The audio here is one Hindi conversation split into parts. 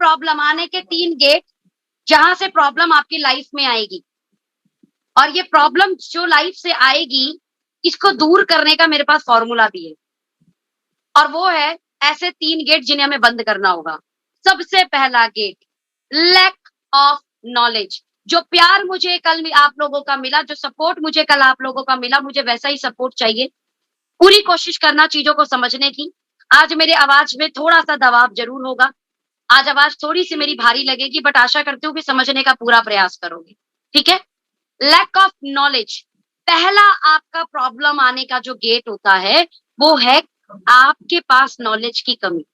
प्रॉब्लम आने के 3 गेट जहां से प्रॉब्लम आपकी लाइफ में आएगी, और ये प्रॉब्लम जो लाइफ से आएगी इसको दूर करने का मेरे पास फॉर्मूला भी है, और वो है ऐसे 3 गेट जिन्हें हमें बंद करना होगा। सबसे पहला गेट, लैक ऑफ नॉलेज। जो प्यार मुझे कल आप लोगों का मिला, जो सपोर्ट मुझे कल आप लोगों का मिला, मुझे वैसा ही सपोर्ट चाहिए। पूरी कोशिश करना चीजों को समझने की। आज मेरी आवाज में थोड़ा-सा दबाव ज़रूर होगा। आज आवाज थोड़ी-सी मेरी भारी लगेगी, बट आशा करती हूँ कि समझने का पूरा प्रयास करोगे। ठीक है? Lack of knowledge. पहला आपका प्रॉब्लम आने का जो गेट होता है, वो है आपके पास नॉलेज की कमी।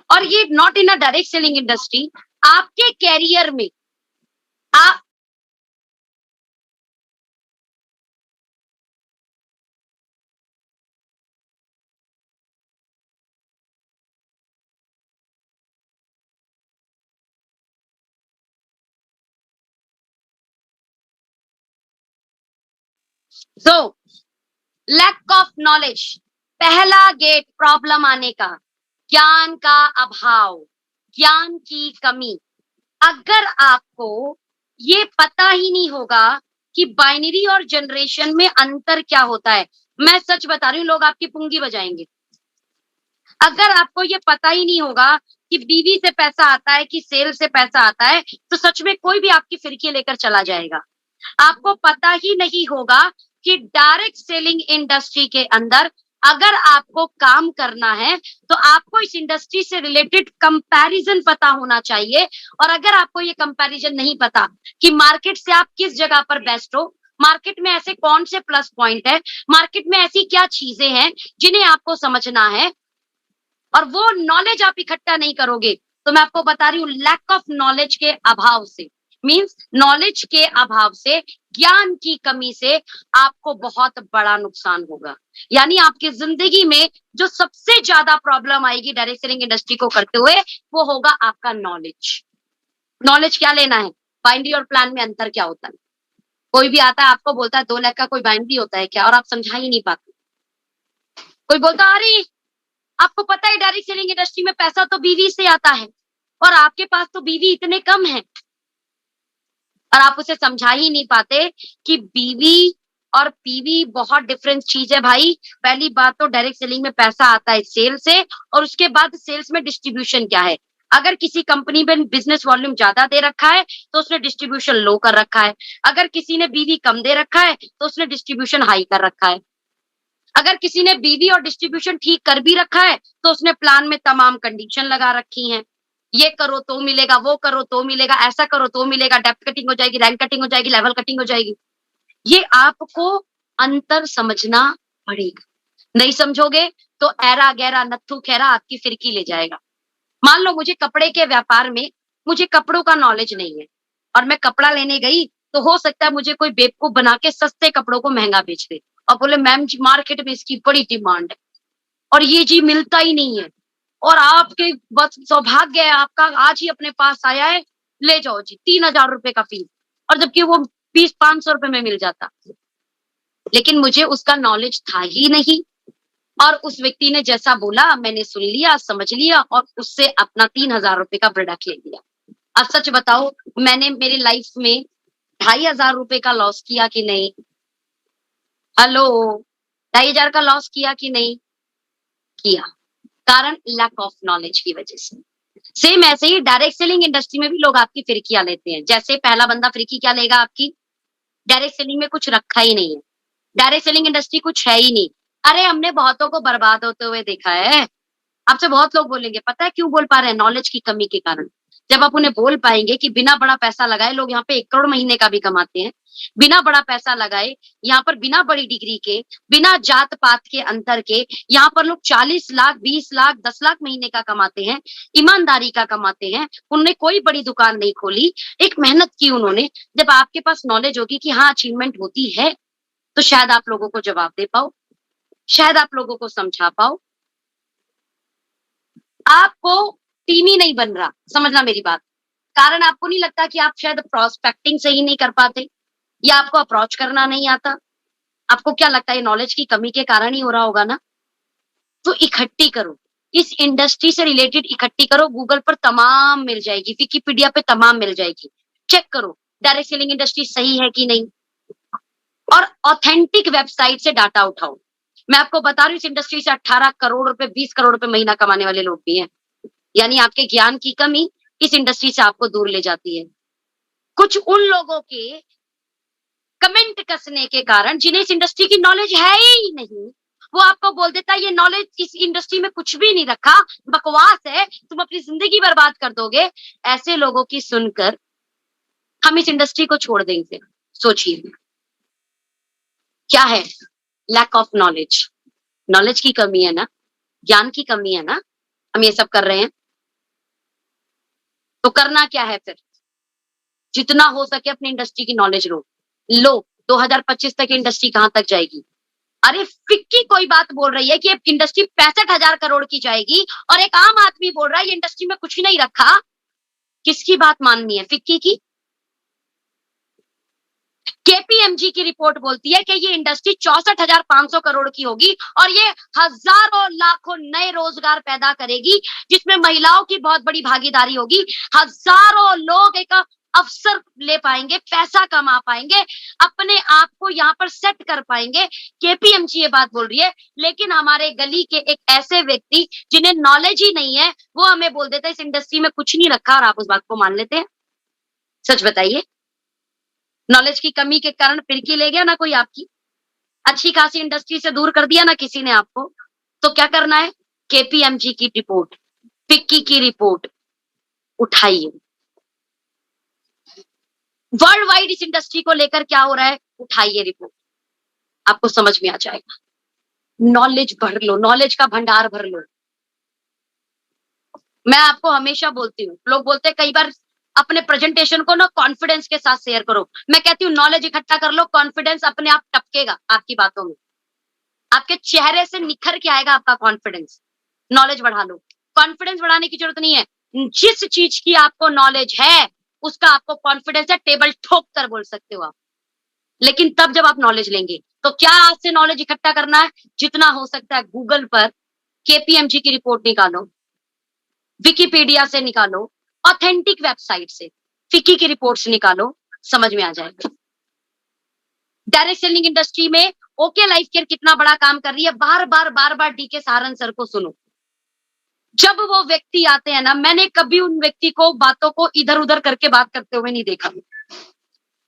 और ये not in a direct selling industry, आपके कैरियर में आप सो लैक ऑफ नॉलेज, पहला गेट प्रॉब्लम आने का, ज्ञान का अभाव, ज्ञान की कमी। अगर आपको ये पता ही नहीं होगा कि बाइनरी और जनरेशन में अंतर क्या होता है, मैं सच बता रही हूँ, लोग आपकी पुंगी बजाएंगे। अगर आपको ये पता ही नहीं होगा कि बीवी से पैसा आता है कि सेल से पैसा आता है, तो सच में कोई भी आपकी फिरकी लेकर चला जाएगा। आपको पता ही नहीं होगा कि डायरेक्ट सेलिंग इंडस्ट्री के अंदर अगर आपको काम करना है तो आपको इस इंडस्ट्री से रिलेटेड कंपैरिजन पता होना चाहिए। और अगर आपको ये कंपैरिजन नहीं पता कि मार्केट से आप किस जगह पर बेस्ट हो, मार्केट में ऐसे कौन से प्लस पॉइंट है, मार्केट में ऐसी क्या चीजें हैं जिन्हें आपको समझना है, और वो नॉलेज आप इकट्ठा नहीं करोगे, तो मैं आपको बता रही हूँ लैक ऑफ नॉलेज के अभाव से, मींस नॉलेज के अभाव से, ज्ञान की कमी से आपको बहुत बड़ा नुकसान होगा। यानी आपकी जिंदगी में जो सबसे ज्यादा प्रॉब्लम आएगी डायरेक्ट सेलिंग इंडस्ट्री को करते हुए, वो होगा आपका नॉलेज। नॉलेज क्या लेना है, बाइनरी और प्लान में अंतर क्या होता है। कोई भी आता है आपको बोलता है 2 लाख का कोई बाइनरी होता है क्या, और आप समझा ही नहीं पाते। कोई बोलता अरे आपको पता है डायरेक्ट सेलिंग इंडस्ट्री में पैसा तो बीवी से आता है, और आपके पास तो बीवी इतने कम है, और आप उसे समझा ही नहीं पाते कि बीवी और पीवी बहुत डिफरेंट चीज है भाई। पहली बात तो डायरेक्ट सेलिंग में पैसा आता है सेल से, और उसके बाद सेल्स में डिस्ट्रीब्यूशन क्या है। अगर किसी कंपनी में बिजनेस वॉल्यूम ज्यादा दे रखा है तो उसने डिस्ट्रीब्यूशन लो कर रखा है। अगर किसी ने बीवी कम दे रखा है तो उसने डिस्ट्रीब्यूशन हाई कर रखा है। अगर किसी ने बीवी और डिस्ट्रीब्यूशन ठीक कर भी रखा है तो उसने प्लान में तमाम कंडीशन लगा रखी हैं। ये करो तो मिलेगा, वो करो तो मिलेगा, ऐसा करो तो मिलेगा, डेप्थ कटिंग हो जाएगी, रैंक कटिंग हो जाएगी, लेवल कटिंग हो जाएगी। ये आपको अंतर समझना पड़ेगा। नहीं समझोगे तो ऐरा गैरा नत्थू खैरा आपकी फिरकी ले जाएगा। मान लो मुझे कपड़े के व्यापार में, मुझे कपड़ों का नॉलेज नहीं है, और मैं कपड़ा लेने गई, तो हो सकता है मुझे कोई बेवकूफ बना के सस्ते कपड़ों को महंगा बेच दे और बोले मैम जी मार्केट में इसकी बड़ी डिमांड है और ये जी मिलता ही नहीं है, और आपके बस सौभाग्य है आपका आज ही अपने पास आया है, ले जाओ जी 3,000 रुपए का पीस, और जबकि वो पीस 500 रुपए में मिल जाता। लेकिन मुझे उसका नॉलेज था ही नहीं, और उस व्यक्ति ने जैसा बोला मैंने सुन लिया, समझ लिया, और उससे अपना 3,000 रुपए का प्रोडक्ट ले लिया। अब सच बताओ, मैंने मेरी लाइफ में 2,500 रुपए का लॉस किया कि नहीं? हेलो, 2,500 का लॉस किया कि नहीं किया? कारण लैक ऑफ नॉलेज की वजह से। सेम ऐसे ही डायरेक्ट सेलिंग इंडस्ट्री में भी लोग आपकी फिरकियां लेते हैं। जैसे पहला बंदा फिरकी क्या लेगा आपकी, डायरेक्ट सेलिंग में कुछ रखा ही नहीं है, डायरेक्ट सेलिंग इंडस्ट्री कुछ है ही नहीं। अरे हमने बहुतों को बर्बाद होते हुए देखा है। आपसे बहुत लोग बोलेंगे, पता है क्यों बोल पा रहे हैं? नॉलेज की कमी के कारण। जब आप उन्हें बोल पाएंगे कि बिना बड़ा पैसा लगाए लोग यहाँ पे 1 करोड़ महीने का भी कमाते हैं, बिना बड़ा पैसा लगाए यहाँ पर बिना बड़ी डिग्री के, बिना जात पात के अंतर के यहाँ पर लोग 40 लाख, 20 लाख, 10 लाख महीने का कमाते हैं, ईमानदारी का कमाते हैं। उन्होंने कोई बड़ी दुकान नहीं खोली, एक मेहनत की उन्होंने। जब आपके पास नॉलेज होगी कि हाँ अचीवमेंट होती है, तो शायद आप लोगों को जवाब दे पाओ, शायद आप लोगों को समझा पाओ। आपको टीम ही नहीं बन रहा, समझना मेरी बात। कारण आपको नहीं लगता कि आप शायद प्रोस्पेक्टिंग सही नहीं कर पाते, या आपको अप्रोच करना नहीं आता? आपको क्या लगता है, नॉलेज की कमी के कारण ही हो रहा होगा ना? तो इकट्ठी करो, इस इंडस्ट्री से रिलेटेड इकट्ठी करो, गूगल पर तमाम मिल जाएगी, विकिपीडिया पे तमाम मिल जाएगी। चेक करो डायरेक्ट सेलिंग इंडस्ट्री सही है कि नहीं, और ऑथेंटिक वेबसाइट से डाटा उठाओ। मैं आपको बता रही हूँ इस इंडस्ट्री से 18 करोड़ रुपए 20 करोड़ रुपए महीना कमाने वाले लोग भी हैं। यानी आपके ज्ञान की कमी इस इंडस्ट्री से आपको दूर ले जाती है। कुछ उन लोगों के कमेंट कसने के कारण जिन्हें इस इंडस्ट्री की नॉलेज है ही नहीं, वो आपको बोल देता है ये नॉलेज इस इंडस्ट्री में कुछ भी नहीं रखा, बकवास है, तुम अपनी जिंदगी बर्बाद कर दोगे। ऐसे लोगों की सुनकर हम इस इंडस्ट्री को छोड़ देंगे। सोचिए क्या है, लैक ऑफ नॉलेज। नॉलेज की कमी है ना, ज्ञान की कमी है ना, हम ये सब कर रहे हैं। तो करना क्या है फिर, जितना हो सके अपनी इंडस्ट्री की नॉलेज लो। 2025 तक इंडस्ट्री कहां तक जाएगी? अरे फिक्की कोई बात बोल रही है कि इंडस्ट्री 65,000 करोड़ की जाएगी, और एक आम आदमी बोल रहा है ये इंडस्ट्री में कुछ नहीं रखा। किसकी बात माननी है, फिक्की की? केपीएमजी की रिपोर्ट बोलती है कि ये इंडस्ट्री 64,500 करोड़ की होगी, और ये हजारों लाखों नए रोजगार पैदा करेगी, जिसमें महिलाओं की बहुत बड़ी भागीदारी होगी। हजारों लोग एक अवसर ले पाएंगे, पैसा कमा पाएंगे, अपने आप को यहाँ पर सेट कर पाएंगे। केपीएमजी ये बात बोल रही है, लेकिन हमारे गली के एक ऐसे व्यक्ति जिन्हें नॉलेज ही नहीं है, वो हमें बोल देते हैं इस इंडस्ट्री में कुछ नहीं रखा, और आप उस बात को मान लेते हैं। सच बताइए, नॉलेज की कमी के कारण फिरकी ले गया ना कोई आपकी, अच्छी खासी इंडस्ट्री से दूर कर दिया ना किसी ने आपको। तो क्या करना है, केपीएमजी की रिपोर्ट, फिक्की की रिपोर्ट उठाइए। वर्ल्ड वाइड इस इंडस्ट्री को लेकर क्या हो रहा है, उठाइए रिपोर्ट, आपको समझ में आ जाएगा। नॉलेज भर लो, नॉलेज का भंडार भर लो। मैं आपको हमेशा बोलती हूँ, लोग बोलते हैं कई बार अपने प्रेजेंटेशन को ना कॉन्फिडेंस के साथ शेयर करो। मैं कहती हूँ नॉलेज इकट्ठा कर लो, कॉन्फिडेंस अपने आप टपकेगा आपकी बातों में, आपके चेहरे से निखर के आएगा आपका कॉन्फिडेंस। नॉलेज बढ़ा लो, कॉन्फिडेंस बढ़ाने की जरूरत नहीं है, जिस चीज की आपको नॉलेज है उसका आपको कॉन्फिडेंस है, टेबल ठोक कर बोल सकते हो आप। लेकिन तब जब आप नॉलेज लेंगे, तो क्या आज से नॉलेज इकट्ठा करना है, जितना हो सकता है गूगल पर केपीएमजी की रिपोर्ट निकालो, विकिपीडिया से निकालो, ऑथेंटिक वेबसाइट से फिक्की की रिपोर्ट्स निकालो, समझ में आ जाएगा। डायरेक्ट सेलिंग इंडस्ट्री में ओके लाइफ केयर कितना बड़ा काम कर रही है, बार बार डीके सहारन सर को सुनो। जब वो व्यक्ति आते हैं ना, मैंने कभी उन व्यक्ति को बातों को इधर उधर करके बात करते हुए नहीं देखा,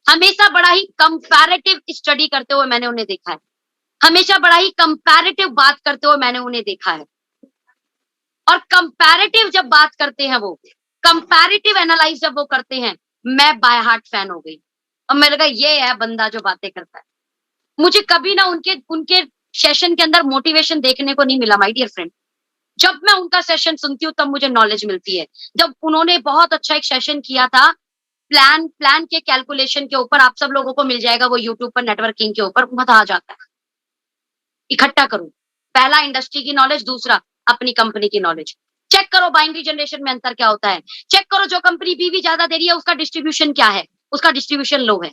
हमेशा बड़ा ही कंपैरेटिव स्टडी करते हुए मैंने उन्हें देखा है, हमेशा बड़ा ही कंपैरेटिव बात करते हुए मैंने उन्हें देखा है। और कंपैरेटिव जब बात करते हैं वो, कंपैरेटिव एनालाइज जब वो करते हैं, मैं बाय हार्ट फैन हो गई, और मेरे लगा ये है बंदा जो बातें करता है। मुझे कभी ना उनके उनके सेशन के अंदर मोटिवेशन देखने को नहीं मिला माय डियर फ्रेंड। जब मैं उनका सेशन सुनती हूँ तब मुझे नॉलेज मिलती है। जब उन्होंने बहुत अच्छा एक सेशन किया था प्लान के कैलकुलेशन के ऊपर, आप सब लोगों को मिल जाएगा वो यूट्यूब पर, नेटवर्किंग के ऊपर, मजा आ जाता है। इकट्ठा करो, पहला इंडस्ट्री की नॉलेज, दूसरा अपनी कंपनी की नॉलेज। चेक करो बाइनरी जनरेशन में अंतर क्या होता है, चेक करो जो कंपनी बीवी ज्यादा दे रही है उसका डिस्ट्रीब्यूशन क्या है, उसका डिस्ट्रीब्यूशन लो है,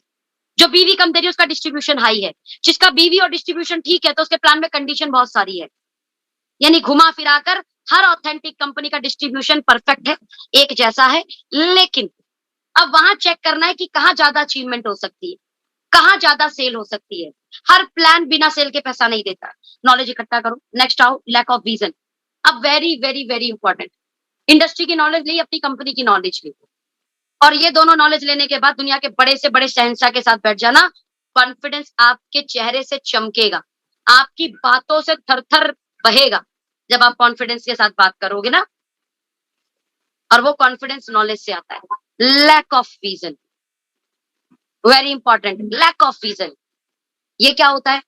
जो बीवी कम दे रही है उसका डिस्ट्रीब्यूशन हाई है। जिसका बीवी और डिस्ट्रीब्यूशन ठीक है तो उसके प्लान में कंडीशन बहुत सारी है। यानी घुमा फिराकर हर ऑथेंटिक कंपनी का डिस्ट्रीब्यूशन परफेक्ट है, एक जैसा है। लेकिन अब वहां चेक करना है कि कहाँ ज्यादा अचीवमेंट हो सकती है, कहाँ ज्यादा सेल हो सकती है। हर प्लान बिना सेल के पैसा नहीं देता। नॉलेज इकट्ठा करो। नेक्स्ट आओ, लैक ऑफ विजन। अब very very very important, industry की नॉलेज ली, अपनी कंपनी की नॉलेज ली, और ये दोनों नॉलेज लेने के बाद दुनिया के बड़े से बड़े शहंशाह के साथ बैठ जाना। कॉन्फिडेंस आपके चेहरे से चमकेगा, आपकी बातों से थरथर बहेगा जब आप कॉन्फिडेंस के साथ बात करोगे ना। और वो कॉन्फिडेंस नॉलेज से आता है। Lack of vision, very important, lack of vision. ये क्या होता है,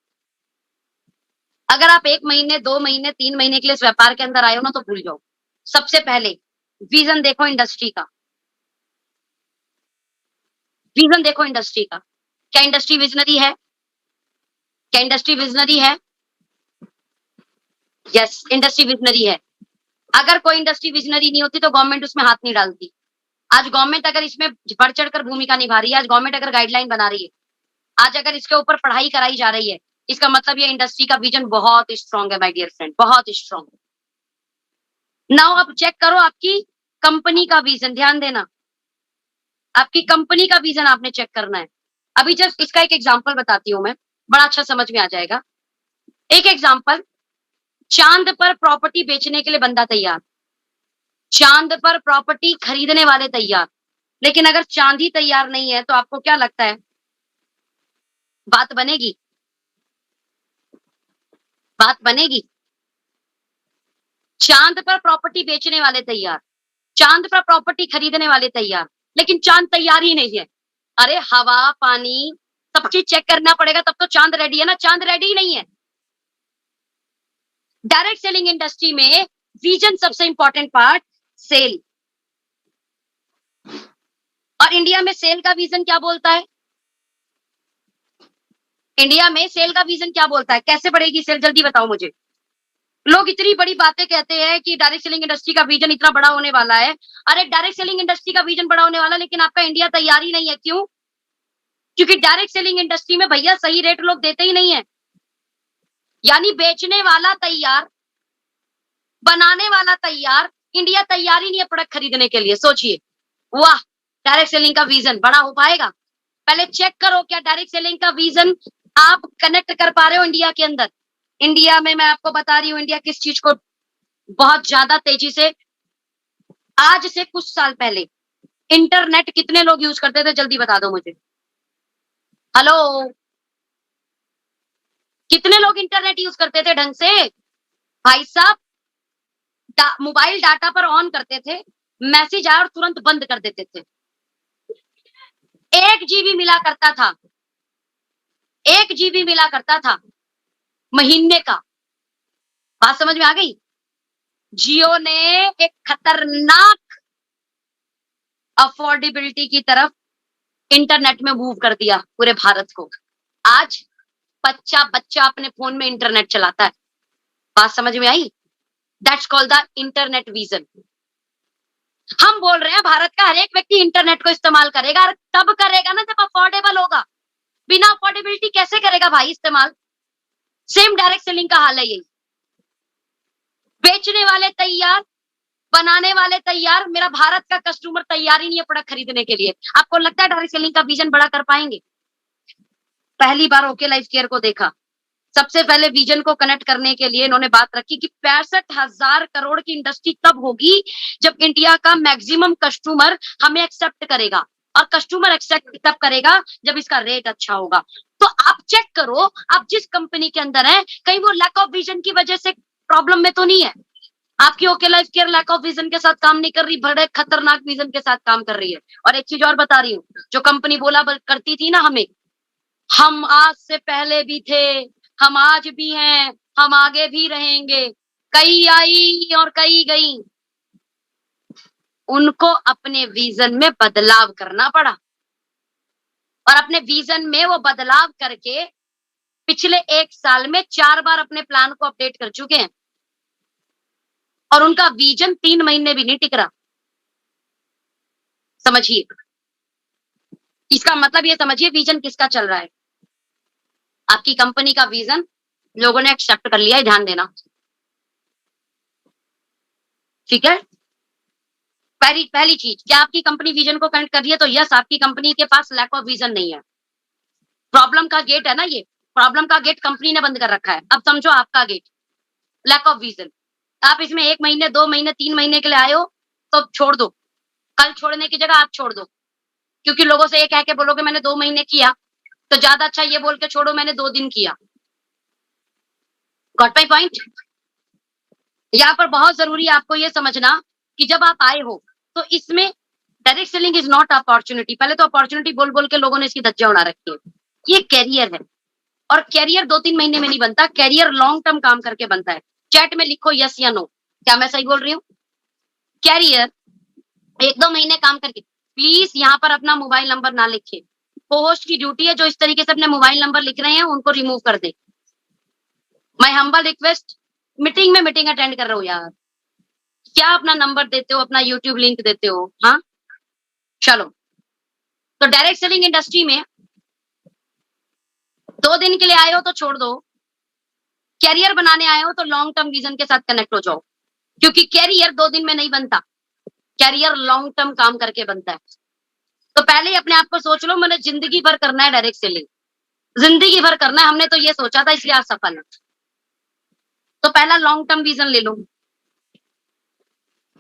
अगर आप 1 महीने 2 महीने 3 महीने के लिए इस व्यापार के अंदर आए हो ना तो भूल जाओ। सबसे पहले विजन देखो इंडस्ट्री का, विजन देखो इंडस्ट्री का। क्या इंडस्ट्री विजनरी है, क्या इंडस्ट्री विजनरी है? यस, इंडस्ट्री विजनरी है। अगर कोई इंडस्ट्री विजनरी नहीं होती तो गवर्नमेंट उसमें हाथ नहीं डालती। आज गवर्नमेंट अगर इसमें बढ़ चढ़कर भूमिका निभा रही है, आज गवर्नमेंट अगर गाइडलाइन बना रही है, आज अगर इसके ऊपर पढ़ाई कराई जा रही है, इसका मतलब ये इंडस्ट्री का विजन बहुत स्ट्रांग है माय डियर फ्रेंड, बहुत स्ट्रांग। नाउ अब चेक करो आपकी कंपनी का विजन, ध्यान देना, आपकी कंपनी का विजन आपने चेक करना है। अभी जस्ट इसका एक एग्जांपल बताती हूँ मैं, बड़ा अच्छा समझ में आ जाएगा। एक एग्जांपल, चांद पर प्रॉपर्टी बेचने के लिए बंदा तैयार, चांद पर प्रॉपर्टी खरीदने वाले तैयार, लेकिन अगर चांद ही तैयार नहीं है तो आपको क्या लगता है बात बनेगी? बात बनेगी? चांद पर प्रॉपर्टी बेचने वाले तैयार, चांद पर प्रॉपर्टी खरीदने वाले तैयार, लेकिन चांद तैयार ही नहीं है। अरे हवा, पानी, सब चीज चेक करना पड़ेगा तब तो चांद रेडी है ना, चांद रेडी ही नहीं है। डायरेक्ट सेलिंग इंडस्ट्री में विजन सबसे इंपॉर्टेंट पार्ट, सेल। और इंडिया में सेल का विजन क्या बोलता है? इंडिया में सेल का विजन क्या बोलता है? कैसे बढ़ेगी सेल, जल्दी बताओ मुझे। लोग इतनी बड़ी बातें कहते हैं कि डायरेक्ट सेलिंग इंडस्ट्री का विजन इतना बड़ा होने वाला है। अरे डायरेक्ट सेलिंग इंडस्ट्री का विजन बड़ा होने वाला, लेकिन आपका इंडिया तैयार ही नहीं है। क्यों? क्योंकि डायरेक्ट सेलिंग इंडस्ट्री में भैया सही रेट लोग देते ही नहीं है। यानी बेचने वाला तैयार, बनाने वाला तैयार, इंडिया तैयार ही नहीं है प्रोडक्ट खरीदने के लिए। सोचिए, वाह, डायरेक्ट सेलिंग का विजन बड़ा हो पाएगा? पहले चेक करो क्या डायरेक्ट सेलिंग का विजन आप कनेक्ट कर पा रहे हो इंडिया के अंदर। इंडिया में मैं आपको बता रही हूँ, इंडिया किस चीज को बहुत ज्यादा तेजी से, आज से कुछ साल पहले इंटरनेट कितने लोग यूज करते थे, जल्दी बता दो मुझे। हेलो, कितने लोग इंटरनेट यूज करते थे ढंग से? भाई साहब, मोबाइल डाटा पर ऑन करते थे, मैसेज आया और तुरंत बंद कर देते थे। 1 GB मिला करता था, 1 GB मिला करता था महीने का। बात समझ में आ गई? जियो ने एक खतरनाक अफोर्डेबिलिटी की तरफ इंटरनेट में मूव कर दिया पूरे भारत को। आज बच्चा बच्चा अपने फोन में इंटरनेट चलाता है। बात समझ में आई? That's called the internet vision. हम बोल रहे हैं भारत का हर एक व्यक्ति इंटरनेट को इस्तेमाल करेगा, और तब करेगा ना जब अफोर्डेबल होगा। बिना अफोर्डेबिलिटी कैसे करेगा भाई इस्तेमाल? सेम डायरेक्ट सेलिंग का हाल है यही। बेचने वाले तैयार, बनाने वाले तैयार, मेरा भारत का कस्टमर तैयार ही नहीं है प्रोडक्ट खरीदने के लिए। आपको लगता है डायरेक्ट सेलिंग का विजन बड़ा कर पाएंगे? पहली बार ओके लाइफ केयर को देखा, सबसे पहले विजन को कनेक्ट करने के लिए इन्होंने बात रखी कि 65,000 करोड़ की इंडस्ट्री तब होगी जब इंडिया का मैक्सिमम कस्टमर हमें एक्सेप्ट करेगा, और कस्टमर एक्सेप्ट तब करेगा जब इसका रेट अच्छा होगा। तो आप चेक करो, आप जिस कंपनी के अंदर है, कहीं वो लैक ऑफ विजन की वजह से प्रॉब्लम में तो नहीं है? आपकी okay life care lack of vision के साथ काम नहीं कर रही, बड़े खतरनाक विजन के साथ काम कर रही है। और एक चीज और बता रही हूँ, जो कंपनी बोला करती थी ना हमें, हम आज से पहले भी थे, हम आज भी हैं, हम आगे भी रहेंगे, कई आई और कई गई, उनको अपने विजन में बदलाव करना पड़ा। और अपने विजन में वो बदलाव करके पिछले 1 साल में 4 बार अपने प्लान को अपडेट कर चुके हैं, और उनका विजन 3 महीने भी नहीं टिक रहा। समझिए, इसका मतलब ये समझिए विजन किसका चल रहा है। आपकी कंपनी का विजन लोगों ने एक्सेप्ट कर लिया है, ध्यान देना, ठीक है। पहली चीज, क्या आपकी कंपनी विजन को कनेक्ट कर रही है? तो यस, आपकी कंपनी के पास लैक ऑफ विजन नहीं है। प्रॉब्लम का गेट है ना ये, प्रॉब्लम का गेट कंपनी ने बंद कर रखा है। अब समझो आपका गेट लैक ऑफ विजन। आप इसमें 1 महीने, 2 महीने, 3 महीने के लिए आए हो तो छोड़ दो, कल छोड़ने की जगह आज छोड़ दो। क्योंकि लोगों से ये कह के बोलोगे मैंने 2 महीने किया, तो ज्यादा अच्छा ये बोल के छोड़ो मैंने 2 दिन किया। Got my point? यहाँ पर बहुत जरूरी है आपको ये समझना कि जब आप आए हो तो इसमें direct selling is not opportunity. पहले तो अपॉर्चुनिटी बोल बोल के लोगों ने इसकी धज्जियां उड़ा रखी है। ये कैरियर है, और कैरियर 2-3 महीने में नहीं बनता, कैरियर लॉन्ग टर्म काम करके बनता है। चैट में लिखो यस या नो, क्या मैं सही बोल रही हूँ? कैरियर 1-2 महीने काम करके, प्लीज यहाँ पर अपना मोबाइल नंबर ना लिखे। होस्ट की ड्यूटी है, जो इस तरीके से अपने मोबाइल नंबर लिख रहे हैं उनको रिमूव कर दे। माय हम्बल रिक्वेस्ट, मीटिंग में मीटिंग अटेंड कर रहे हो यार, क्या अपना नंबर देते हो, अपना यूट्यूब लिंक देते हो? हाँ चलो, तो डायरेक्ट सेलिंग इंडस्ट्री में 2 दिन के लिए आए हो तो छोड़ दो, कैरियर बनाने आए हो तो लॉन्ग टर्म विजन के साथ कनेक्ट हो जाओ। क्योंकि कैरियर 2 दिन में नहीं बनता, कैरियर लॉन्ग टर्म काम करके बनता है। तो पहले ही अपने आप को सोच लो, मैंने जिंदगी भर करना है डायरेक्ट सेलिंग, जिंदगी भर करना है, हमने तो ये सोचा था इसलिए आज सफल है। तो पहला लॉन्ग टर्म विजन ले लो।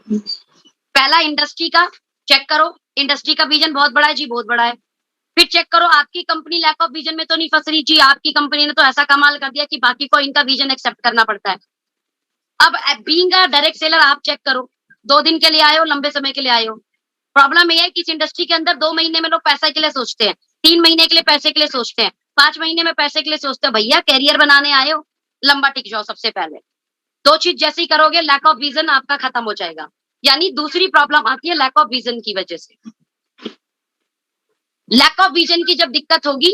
पहला इंडस्ट्री का चेक करो, इंडस्ट्री का विजन बहुत बड़ा है जी, बहुत बड़ा है। फिर चेक करो आपकी कंपनी लैक ऑफ विजन में तो नहीं फंस रही जी, आपकी कंपनी ने तो ऐसा कमाल कर दिया कि बाकी को इनका विजन एक्सेप्ट करना पड़ता है। अब बीइंग अ डायरेक्ट सेलर आप चेक करो, 2 दिन के लिए आए हो, लंबे समय के लिए आए हो। प्रॉब्लम ये है कि इस इंडस्ट्री के अंदर 2 महीने में लोग पैसे के लिए सोचते हैं, 3 महीने के लिए पैसे के लिए सोचते हैं, 5 महीने में पैसे के लिए सोचते हैं। भैया कैरियर बनाने आए हो, लंबा टिक जाओ सबसे पहले। 2 चीज जैसे ही करोगे लैक ऑफ विजन आपका खत्म हो जाएगा। यानी दूसरी प्रॉब्लम आती है लैक ऑफ विजन की वजह से। लैक ऑफ विजन की जब दिक्कत होगी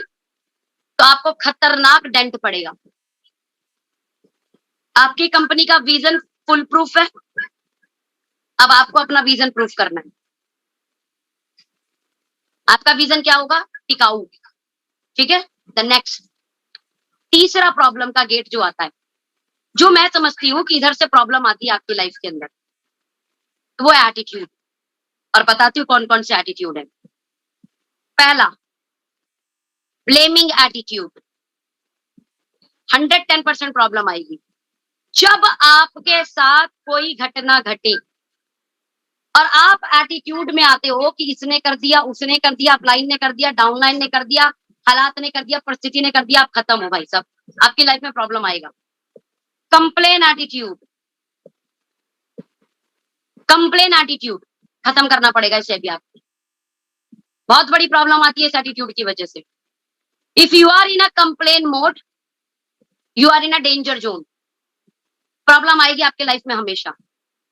तो आपको खतरनाक डेंट पड़ेगा। आपकी कंपनी का विजन फुल प्रूफ है, अब आपको अपना विजन प्रूफ करना है। आपका विजन क्या होगा? टिकाऊ। ठीक है, द नेक्स्ट तीसरा प्रॉब्लम का गेट जो आता है, जो मैं समझती हूँ कि इधर से प्रॉब्लम आती है आपकी लाइफ के अंदर, वो है एटीट्यूड। और बताती हूँ कौन कौन से एटीट्यूड है। पहला, ब्लेमिंग एटीट्यूड। 110% प्रॉब्लम आएगी जब आपके साथ कोई घटना घटे और आप एटीट्यूड में आते हो कि इसने कर दिया, उसने कर दिया, अपलाइन ने कर दिया, डाउनलाइन ने कर दिया, हालात ने कर दिया, परिस्थिति ने कर दिया, आप खत्म हो भाई साहब, आपकी लाइफ में प्रॉब्लम आएगा। कंप्लेन एटीट्यूड, कंप्लेन एटीट्यूड खत्म करना पड़ेगा इसे भी। आपको बहुत बड़ी प्रॉब्लम आती है इस एटीट्यूड की वजह से। If you are in a complain mode, you are in a danger zone. Problem आएगी आपके लाइफ में हमेशा।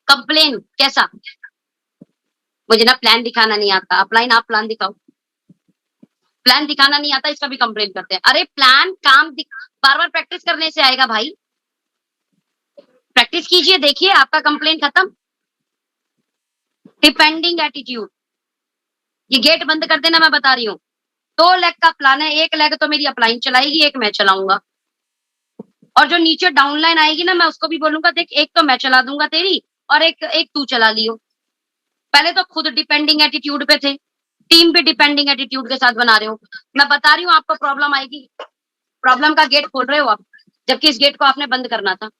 कंप्लेन कैसा? मुझे ना प्लान दिखाना नहीं आता, अपलाइन आप प्लान दिखाओ। प्लान दिखाना नहीं आता, इसका भी कंप्लेन करते हैं। अरे प्लान काम बार बार प्रैक्टिस करने से आएगा भाई, प्रैक्टिस कीजिए, देखिए आपका कंप्लेन खत्म। डिपेंडिंग एटीट्यूड, ये गेट बंद कर देना, मैं बता रही हूँ। 2 लेग का प्लान है, 1 लेग तो मेरी अपलाइन चलाएगी, 1 मैं चलाऊंगा। और जो नीचे डाउनलाइन आएगी ना, मैं उसको भी बोलूंगा देख, 1 तो मैं चला दूंगा तेरी और एक तू चला लियो। पहले तो खुद डिपेंडिंग एटीट्यूड पे थे, टीम भी डिपेंडिंग एटीट्यूड के साथ बना रहे हो। मैं बता रही हूँ आपको प्रॉब्लम आएगी। प्रॉब्लम का गेट खोल रहे हो आप, जबकि इस गेट को आपने बंद करना था।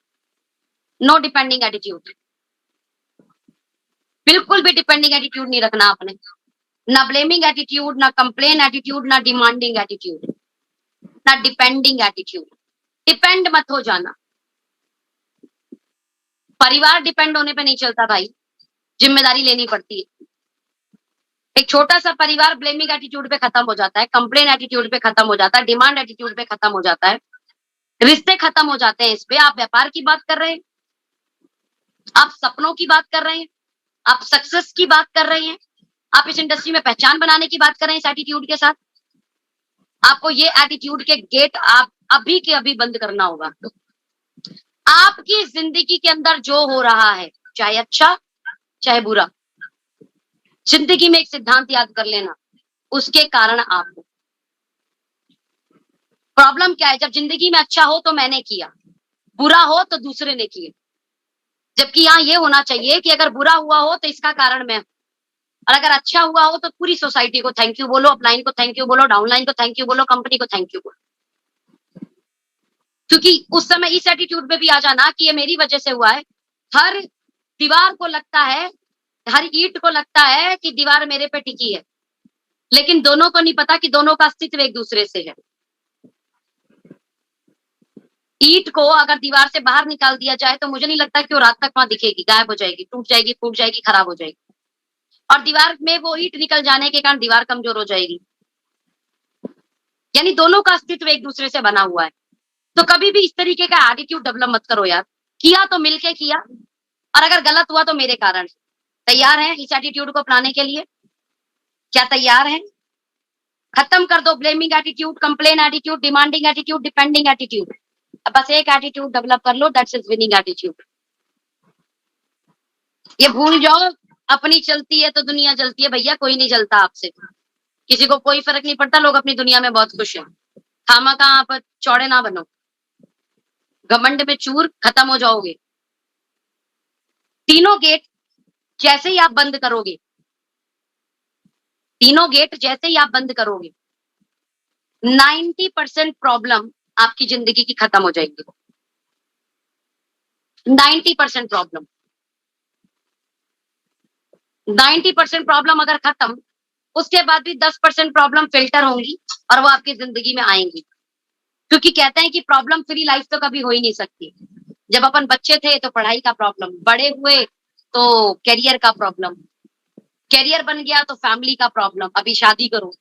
नो डिपेंडिंग एटीट्यूड, बिल्कुल भी डिपेंडिंग एटीट्यूड नहीं रखना आपने। ना ब्लेमिंग एटीट्यूड, ना कंप्लेन एटीट्यूड, ना डिमांडिंग एटीट्यूड, ना डिपेंडिंग एटीट्यूड। डिपेंड मत हो जाना। परिवार डिपेंड होने पे नहीं चलता भाई, जिम्मेदारी लेनी पड़ती है। एक छोटा सा परिवार ब्लेमिंग एटीट्यूड पे खत्म हो जाता है, कंप्लेन एटीट्यूड पे खत्म हो जाता है, डिमांड एटीट्यूड पे खत्म हो जाता है, रिश्ते खत्म हो जाते हैं इस पे। आप व्यापार की बात कर रहे हैं, आप सपनों की बात कर रहे हैं, आप सक्सेस की बात कर रहे हैं, आप इस इंडस्ट्री में पहचान बनाने की बात कर रहे हैं इस एटीट्यूड के साथ। आपको ये एटीट्यूड के गेट आप अभी के अभी बंद करना होगा। आपकी जिंदगी के अंदर जो हो रहा है, चाहे अच्छा चाहे बुरा, जिंदगी में एक सिद्धांत याद कर लेना, उसके कारण आप हो। प्रॉब्लम क्या है? जब जिंदगी में अच्छा हो तो मैंने किया, बुरा हो तो दूसरे ने किया। जबकि यहाँ ये होना चाहिए कि अगर बुरा हुआ हो तो इसका कारण मैं, और अगर अच्छा हुआ हो तो पूरी सोसाइटी को थैंक यू बोलो, अपलाइन को थैंक यू बोलो, डाउनलाइन को थैंक यू बोलो, कंपनी को थैंक यू बोलो। क्योंकि उस समय इस एटीट्यूड में भी आ जाना कि ये मेरी वजह से हुआ है। हर दीवार को लगता है, हर ईंट को लगता है कि दीवार मेरे पे टिकी है, लेकिन दोनों को नहीं पता कि दोनों का अस्तित्व एक दूसरे से है। ईंट को अगर दीवार से बाहर निकाल दिया जाए तो मुझे नहीं लगता कि वो रात तक वहां दिखेगी, गायब हो जाएगी, टूट जाएगी, फूट जाएगी, खराब हो जाएगी। और दीवार में वो ईंट निकल जाने के कारण दीवार कमजोर हो जाएगी। यानी दोनों का अस्तित्व एक दूसरे से बना हुआ है। तो कभी भी इस तरीके का एटीट्यूड डेवलप मत करो यार। किया तो मिलके किया, और अगर गलत हुआ तो मेरे कारण। तैयार हैं इस एटीट्यूड को अपनाने के लिए? क्या तैयार हैं? खत्म कर दो blaming attitude, complain attitude, demanding attitude, depending attitude. अब बस एक एटीट्यूड डेवलप कर लो, दैट्स इज विनिंग एटीट्यूड। ये भूल जाओ, अपनी चलती है तो दुनिया जलती है भैया, कोई नहीं जलता आपसे, किसी को कोई फर्क नहीं पड़ता, लोग अपनी दुनिया में बहुत खुश हैं। खामा कहाँ आप चौड़े ना बनो, घमंड में चूर, खत्म हो जाओगे। तीनों गेट जैसे ही आप बंद करोगे, तीनों गेट जैसे ही आप बंद करोगे, 90% प्रॉब्लम आपकी जिंदगी की खत्म हो जाएगी। 90% प्रॉब्लम, 90% प्रॉब्लम अगर खत्म, उसके बाद भी 10% प्रॉब्लम फिल्टर होंगी और वो आपकी जिंदगी में आएंगी। क्योंकि कहते हैं कि प्रॉब्लम फ्री लाइफ तो कभी हो ही नहीं सकती। जब अपन बच्चे थे तो पढ़ाई का प्रॉब्लम, बड़े हुए तो करियर का प्रॉब्लम, करियर बन गया तो फैमिली का प्रॉब्लम, अभी शादी करो,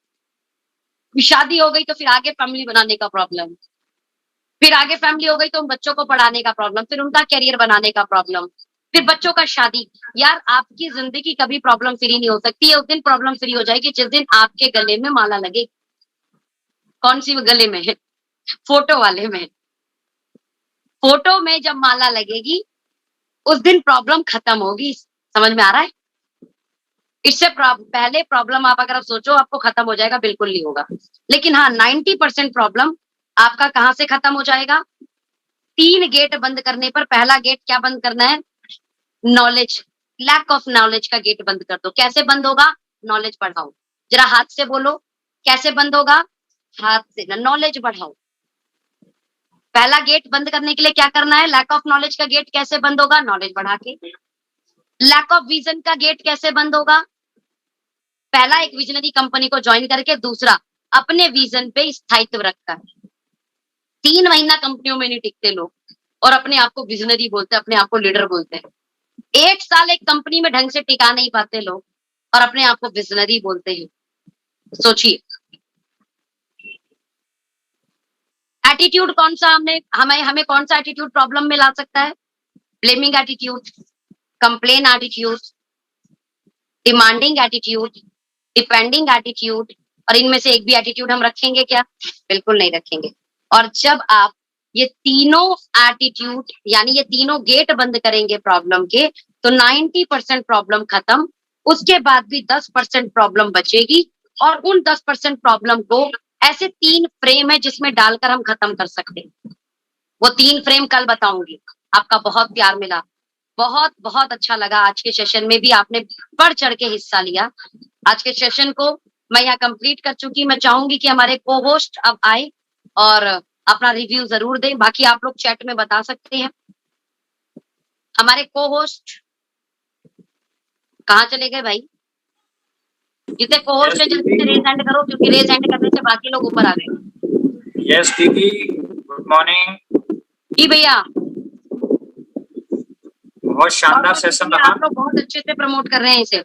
शादी हो गई तो फिर आगे फैमिली बनाने का प्रॉब्लम, फिर आगे फैमिली हो गई तो उन बच्चों को पढ़ाने का प्रॉब्लम, फिर उनका करियर बनाने का प्रॉब्लम, फिर बच्चों का शादी। यार आपकी जिंदगी कभी प्रॉब्लम फ्री नहीं हो सकती है। उस दिन प्रॉब्लम फ्री हो जाएगी जिस दिन आपके गले में माला लगे। कौन सी गले में है? फोटो वाले में। फोटो में जब माला लगेगी उस दिन प्रॉब्लम खत्म होगी। समझ में आ रहा है? इससे पहले प्रॉब्लम आप अगर आप सोचो आपको खत्म हो जाएगा, बिल्कुल नहीं होगा। लेकिन हाँ, 90% प्रॉब्लम आपका कहां से खत्म हो जाएगा? 3 गेट बंद करने पर। पहला गेट क्या बंद करना है? नॉलेज, लैक ऑफ नॉलेज का गेट बंद कर दो। कैसे बंद होगा? नॉलेज बढ़ाओ। जरा हाथ से बोलो, कैसे बंद होगा? हाथ से ना, नॉलेज बढ़ाओ। पहला गेट बंद करने के लिए क्या करना है? लैक ऑफ नॉलेज का गेट कैसे बंद होगा? नॉलेज बढ़ा के। लैक ऑफ विजन का गेट कैसे बंद होगा? पहला, एक विजनरी कंपनी को ज्वाइन करके, दूसरा अपने विजन पे स्थायित्व रखकर। 3 महीना कंपनियों में नहीं टिकते लोग और अपने आप को विजनरी बोलते हैं, अपने आप को लीडर बोलते हैं। 1 साल एक कंपनी में ढंग से टिका नहीं पाते लोग और अपने आप को विजनरी बोलते हैं। सोचिए, एटीट्यूड कौन सा हमें कौन सा एटीट्यूड प्रॉब्लम में ला सकता है? Blaming attitude, complain attitude, demanding attitude, depending attitude. और इनमें से एक भी एटीट्यूड हम रखेंगे क्या? बिल्कुल नहीं रखेंगे। और जब आप ये तीनों एटीट्यूड यानी ये तीनों गेट बंद करेंगे प्रॉब्लम के, तो 90% प्रॉब्लम खत्म। उसके बाद भी 10% प्रॉब्लम बचेगी और उन 10% प्रॉब्लम को ऐसे 3 फ्रेम है जिसमें डालकर हम खत्म कर सकते हैं। वो 3 फ्रेम कल बताऊंगी। आपका बहुत प्यार मिला, बहुत बहुत अच्छा लगा। आज के सेशन में भी आपने बढ़ चढ़ के हिस्सा लिया। आज के सेशन को मैं यहाँ कंप्लीट कर चुकी। मैं चाहूंगी कि हमारे को होस्ट अब आए और अपना रिव्यू जरूर दें। बाकी आप लोग चैट में बता सकते हैं। हमारे को होस्ट कहाँ चले गए भाई? जितने को होस्ट है जल्दी से रेज हैंड करो, क्योंकि रेज हैंड करने से बाकी लोग ऊपर आ गए। यस दीदी, गुड मॉर्निंग। जी भैया, बहुत शानदार सेशन रहा। आप लोग बहुत अच्छे से प्रमोट कर रहे हैं इसे।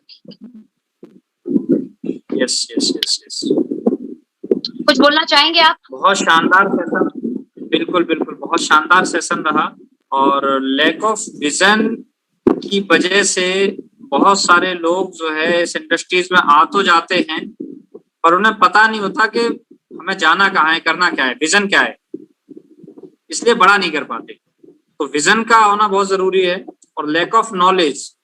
यस यस यस यस, कुछ बोलना चाहेंगे आप? बहुत शानदार सेशन, बिल्कुल बिल्कुल, बहुत शानदार सेशन रहा। और लैक ऑफ विजन की वजह से बहुत सारे लोग जो है इस इंडस्ट्रीज में आ तो जाते हैं पर उन्हें पता नहीं होता कि हमें जाना कहाँ है, करना क्या है, विजन क्या है, इसलिए बड़ा नहीं कर पाते। तो विजन का होना बहुत जरूरी है। और लैक ऑफ नॉलेज,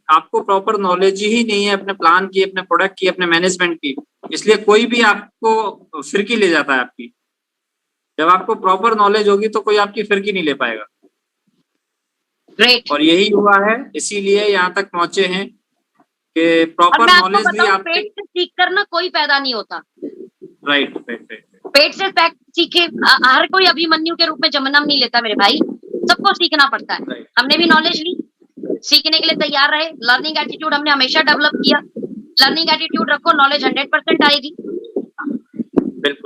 आपको प्रॉपर नॉलेज ही नहीं है अपने प्लान की, अपने प्रोडक्ट की, अपने मैनेजमेंट की, इसलिए कोई भी आपको फिरकी ले जाता है आपकी। जब आपको प्रॉपर नॉलेज होगी तो कोई आपकी फिरकी नहीं ले पाएगा। ग्रेट। और यही हुआ है, इसीलिए यहाँ तक पहुंचे हैं कि प्रॉपर नॉलेज भी आपके। पेट से सीख कर ना कोई पैदा नहीं होता। Right right right. पेट से सीखे हर कोई अभिमन्यु के रूप में जन्म नहीं लेता मेरे भाई, सबको सीखना पड़ता है। हमने भी नॉलेज ली, सीखने के लिए तैयार रहे। लर्निंग एटीट्यूड हमने हमेशा डेवलप किया। लर्निंग एटीट्यूड रखो, नॉलेज 100% आएगी।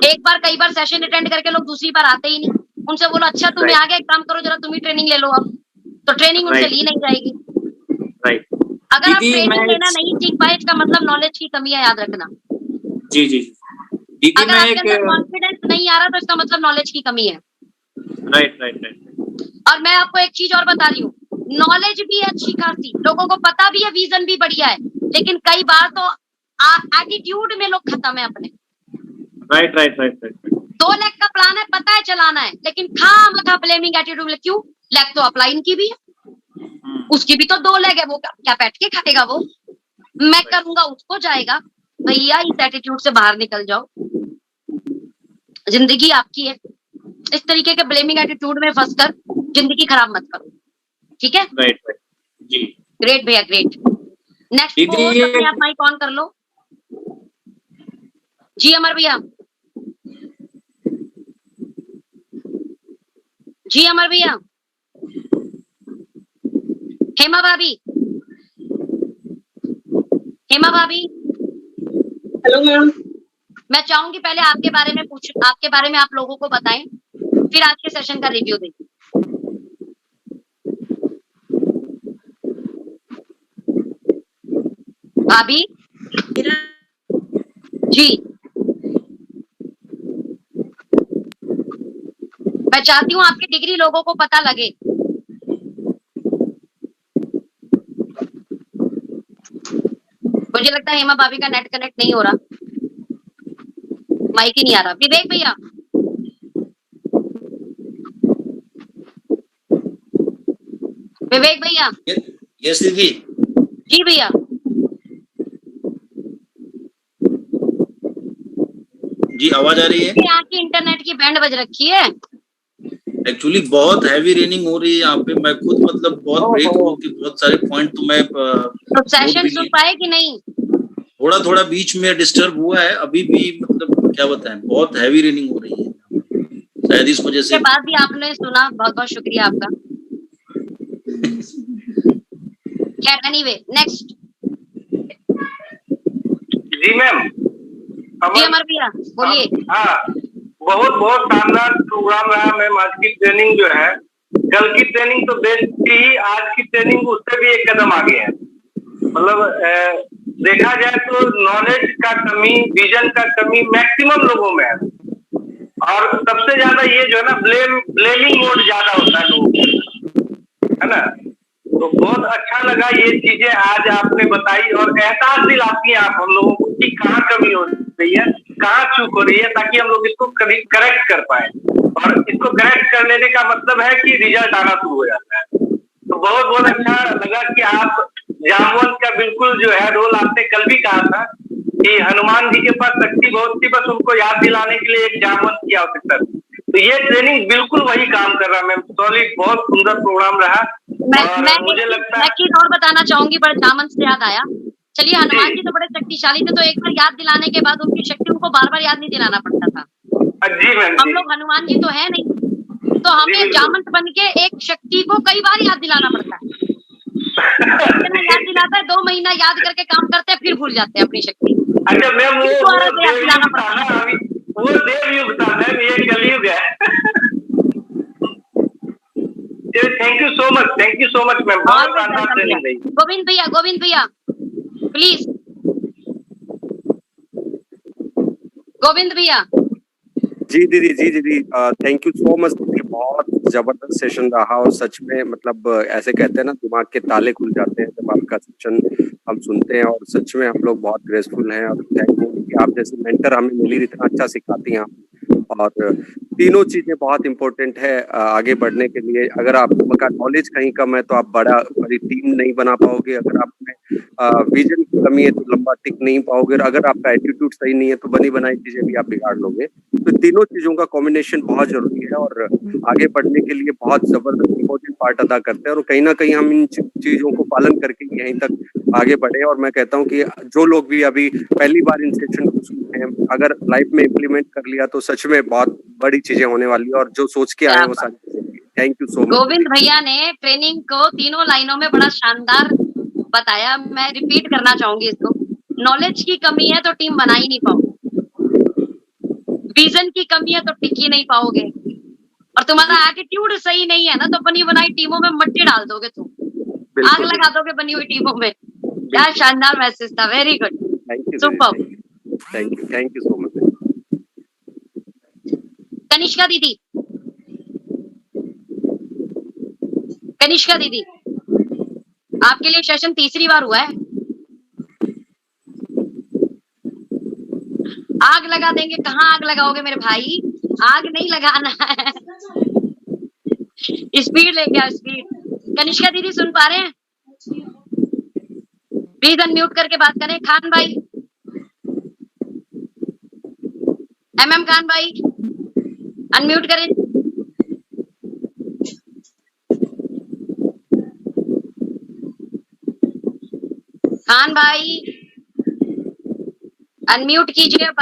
एक बार कई बार सेशन अटेंड करके लोग दूसरी बार आते ही नहीं। उनसे बोलो अच्छा तुम्हें आ गया, एक काम करो जरा तुम ही ट्रेनिंग ले लो अब, तो ट्रेनिंग उनसे ली नहीं जाएगी। अगर आप ट्रेनिंग लेना नहीं सीख पाए इसका मतलब नॉलेज की कमी है, याद रखना। जी जी। अगर आपके अंदर कॉन्फिडेंस नहीं आ रहा तो इसका मतलब नॉलेज की कमी है। Right right right. और मैं आपको एक चीज और बता रही हूँ, नॉलेज भी है अच्छी खासी, लोगों को पता भी है, विजन भी बढ़िया है, लेकिन कई बार तो एटीट्यूड में लोग खत्म है अपने। Right right right right. 2 lakh का प्लान है, पता है चलाना है, लेकिन खामखा ब्लेमिंग एटीट्यूड में। क्यों? लैक तो अपलाइन की भी है, उसकी भी तो 2 लेग है, वो क्या बैठ के खाएगा? वो मैं करूंगा उसको जाएगा। भैया इस एटीट्यूड से बाहर निकल जाओ, जिंदगी आपकी है। इस तरीके के ब्लेमिंग एटीट्यूड में फंसकर जिंदगी खराब मत करो, ठीक है? Right right. जी ग्रेट भैया, ग्रेट। नेक्स्ट दीदी को ये अपने आप माइक ऑन कर लो। जी अमर भैया, जी अमर भैया, हेमा भाभी, हेमा भाभी, हेलो मैम। मैं चाहूंगी पहले आपके बारे में आप लोगों को बताएं, फिर आज के सेशन का रिव्यू दें। भाभी जी, मैं चाहती हूँ आपकी डिग्री लोगों को पता लगे। मुझे लगता है हेमा भाभी का नेट कनेक्ट नहीं हो रहा, माइक ही नहीं आ रहा। विवेक भैया, विवेक भैया, यस दीदी। जी भैया, जी आवाज आ रही है? यहाँ की इंटरनेट की बैंड बज रखी है। एक्चुअली बहुत हैवी रेनिंग हो रही है यहाँ पे। मैं खुद मतलब बहुत ब्रेक होती, बहुत सारे पॉइंट तो मैं तो सेशन सुन पाए कि नहीं? थोड़ा थोड़ा बीच में डिस्टर्ब हुआ है अभी भी। मतलब क्या बताएं, बहुत हैवी रेनिंग हो रही है, शायद इस वजह से। उसके बाद भी आपने सुना, बहुत बहुत शुक्रिया आपका। खैर एनीवे, नेक्स्ट। जी मैम। जी अमर भैया बोलिए। हाँ, बहुत बहुत शानदार प्रोग्राम रहा मैम। आज की ट्रेनिंग जो है, कल की ट्रेनिंग तो बेस्ट थी, आज की ट्रेनिंग उससे भी एक कदम आगे है। मतलब देखा जाए तो नॉलेज का कमी, विजन का कमी मैक्सिमम लोगों में है। और सबसे ज्यादा ये जो है ना, ब्लेमिंग मोड ज्यादा होता है लोगों को, है ना। तो बहुत अच्छा लगा ये चीजें आज आपने बताई, और एहसास दिलाती हैं आप हम लोगों को कि कहाँ कमी हो रही है, कहाँ चूक हो रही है, ताकि हम लोग इसको करेक्ट कर पाए। और इसको करेक्ट कर लेने का मतलब है कि रिजल्ट आना शुरू हो जाता है। तो बहुत बहुत अच्छा लगा कि आप जामवंत का बिल्कुल जो है रोल, आपने कल भी कहा था कि हनुमान जी के पास शक्ति बहुत थी, बस उनको याद दिलाने के लिए एक जामवंत की आवश्यकता थी। तो ये ट्रेनिंग बिल्कुल वही काम कर रहा है मैम। सॉलिड, बहुत सुंदर प्रोग्राम रहा। मैं मुझे लगता है चीज और बताना चाहूंगी, बड़े जामन से याद आया। चलिए, हनुमान जी तो बड़े शक्तिशाली थे, तो एक बार याद दिलाने के बाद उनकी शक्ति उनको बार बार याद नहीं दिलाना पड़ता था। जी मैम। हम लोग हनुमान जी तो है नहीं, तो हमें जामंत बन के एक शक्ति को कई बार याद दिलाना पड़ता है। याद दिलाता है, 2 महीना याद करके काम करते हैं, फिर भूल जाते हैं अपनी शक्ति। अच्छा मैम, वो याद दिलाना पड़ता है। वो देवयुग था मैम, ये कलयुग है। Thank you so much ma'am, बहुत शानदार ट्रेनिंग रही। गोविंद भैया प्लीज, गोविंद भैया। जी दीदी, थैंक यू सो मच दीदी। बहुत जबरदस्त सेशन रहा, और सच में मतलब ऐसे कहते हैं ना, दिमाग के ताले खुल जाते हैं जब आपका सेशन हम सुनते हैं, और सच में हम लोग बहुत ग्रेसफुल हैं और थैंक यू कि आप जैसे मेंटर हमें मिली, इतना अच्छा सिखाती हैं आप। और तीनों चीजें बहुत इंपॉर्टेंट है आगे बढ़ने के लिए। अगर आपका नॉलेज कहीं कम है तो आप बड़ी टीम नहीं बना पाओगे। अगर आप में विजन की कमी है तो लंबा टिक नहीं पाओगे, और अगर आपका एटीट्यूड सही नहीं है तो बनी बनाई चीजें भी आप बिगाड़ लोगे। तो तीनों चीजों का कॉम्बिनेशन बहुत जरूरी है, और आगे बढ़ने के लिए बहुत जबरदस्त इंपॉर्टेंट पार्ट अदा करते हैं। और कहीं ना कहीं हम इन चीजों को पालन करके यहीं तक आगे बढ़े। और मैं कहता हूँ कि जो लोग भी अभी पहली बार इन सेशन को सुनते हैं, अगर लाइफ में इम्प्लीमेंट कर लिया तो सच में बहुत बड़ी चीजें होने वाली है, और जो सोच के आए वो सारी चीजें। Thank you so much. Govind भैया ने ट्रेनिंग को तीनों लाइनों में बड़ा शानदार बताया। मैं रिपीट करना चाहूंगी इसको। नॉलेज की कमी है तो टीम बना ही नहीं पाओगे, विजन की कमी है तो टिक ही नहीं पाओगे, और तुम्हारा एटीट्यूड सही नहीं है ना तो बनी बनाई टीमों में मट्टी डाल दोगे, तुम आग लगा दोगे बनी हुई टीमों में। क्या शानदार मैसेज था, very good, super. Thank you so much. Kanishka दीदी, आपके लिए सेशन तीसरी बार हुआ है। आग लगा देंगे, कहाँ आग लगाओगे मेरे भाई, आग नहीं लगाना है। स्पीड लेके आओ, स्पीड। कनिष्का दीदी सुन पा रहे हैं? प्लीज अनम्यूट करके बात करें। खान भाई, MM खान भाई, अनम्यूट करें। खान भाई अनम्यूट कीजिए।